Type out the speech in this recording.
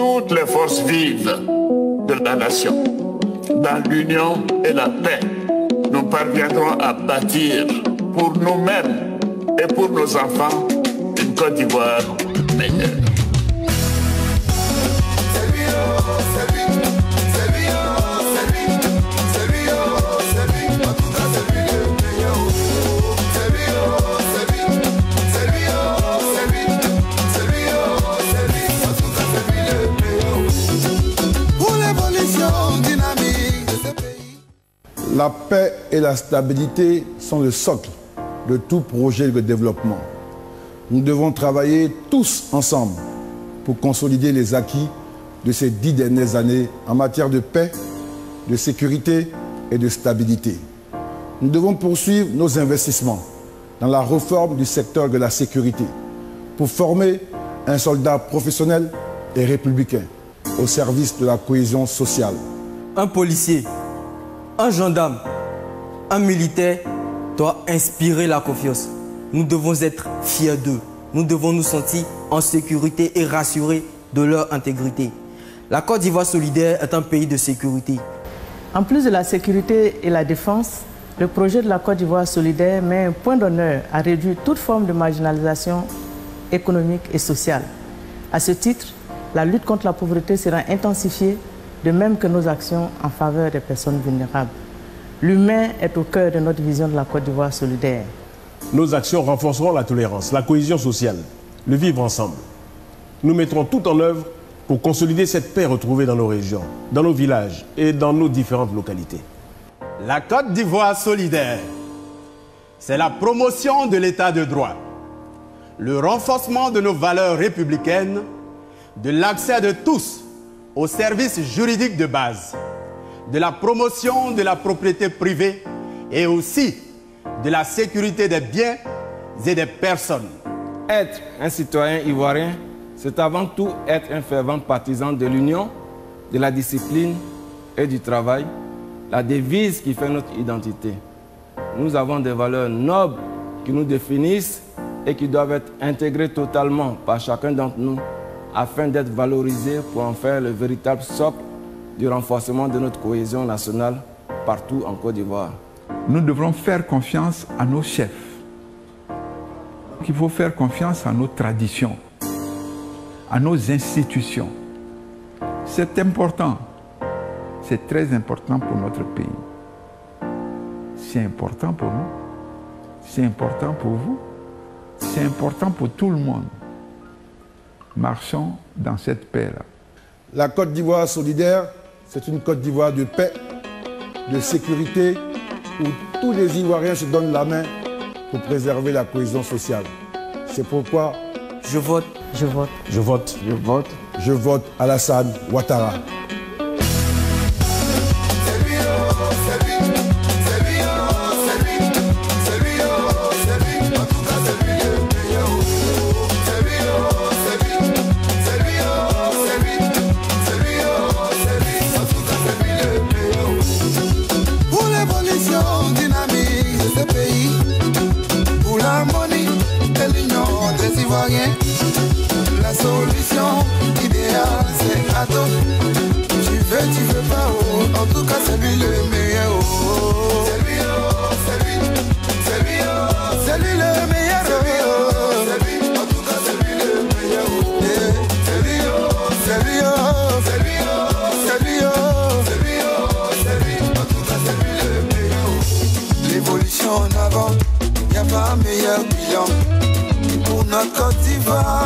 toutes les forces vives de la nation. Dans l'union et la paix, nous parviendrons à bâtir pour nous-mêmes et pour nos enfants une Côte d'Ivoire meilleure. La paix et la stabilité sont le socle de tout projet de développement. Nous devons travailler tous ensemble pour consolider les acquis de ces 10 dernières années en matière de paix, de sécurité et de stabilité. Nous devons poursuivre nos investissements dans la réforme du secteur de la sécurité pour former un soldat professionnel et républicain au service de la cohésion sociale. Un policier, un gendarme, un militaire doit inspirer la confiance. Nous devons être fiers d'eux. Nous devons nous sentir en sécurité et rassurés de leur intégrité. La Côte d'Ivoire solidaire est un pays de sécurité. En plus de la sécurité et la défense, le projet de la Côte d'Ivoire solidaire met un point d'honneur à réduire toute forme de marginalisation économique et sociale. À ce titre, la lutte contre la pauvreté sera intensifiée, de même que nos actions en faveur des personnes vulnérables. L'humain est au cœur de notre vision de la Côte d'Ivoire solidaire. Nos actions renforceront la tolérance, la cohésion sociale, le vivre ensemble. Nous mettrons tout en œuvre pour consolider cette paix retrouvée dans nos régions, dans nos villages et dans nos différentes localités. La Côte d'Ivoire solidaire, c'est la promotion de l'état de droit, le renforcement de nos valeurs républicaines, de l'accès de tous aux services juridiques de base, de la promotion de la propriété privée et aussi de la sécurité des biens et des personnes. Être un citoyen ivoirien, c'est avant tout être un fervent partisan de l'union, de la discipline et du travail, la devise qui fait notre identité. Nous avons des valeurs nobles qui nous définissent et qui doivent être intégrées totalement par chacun d'entre nous afin d'être valorisées pour en faire le véritable socle du renforcement de notre cohésion nationale partout en Côte d'Ivoire. Nous devrons faire confiance à nos chefs. Il faut faire confiance à nos traditions, à nos institutions. C'est important. C'est très important pour notre pays. C'est important pour nous. C'est important pour vous. C'est important pour tout le monde. Marchons dans cette paix-là. La Côte d'Ivoire solidaire, c'est une Côte d'Ivoire de paix, de sécurité, où tous les Ivoiriens se donnent la main pour préserver la cohésion sociale. C'est pourquoi je vote. Je vote. Je vote. Je vote. Je vote Alassane Ouattara. La solution idéale c'est à toi. Tu veux pas, oh. En tout cas c'est lui le meilleur, oh. C'est lui, oh, c'est lui. C'est lui, oh, c'est lui le meilleur, oh. C'est lui, en tout cas c'est lui le meilleur, oh. C'est lui, oh, c'est lui, oh. C'est lui, oh, c'est lui, oh. C'est lui, oh, c'est lui, en tout cas c'est lui le meilleur, oh. L'évolution en avant, y'a pas meilleur bilan pour notre Côte d'Ivoire.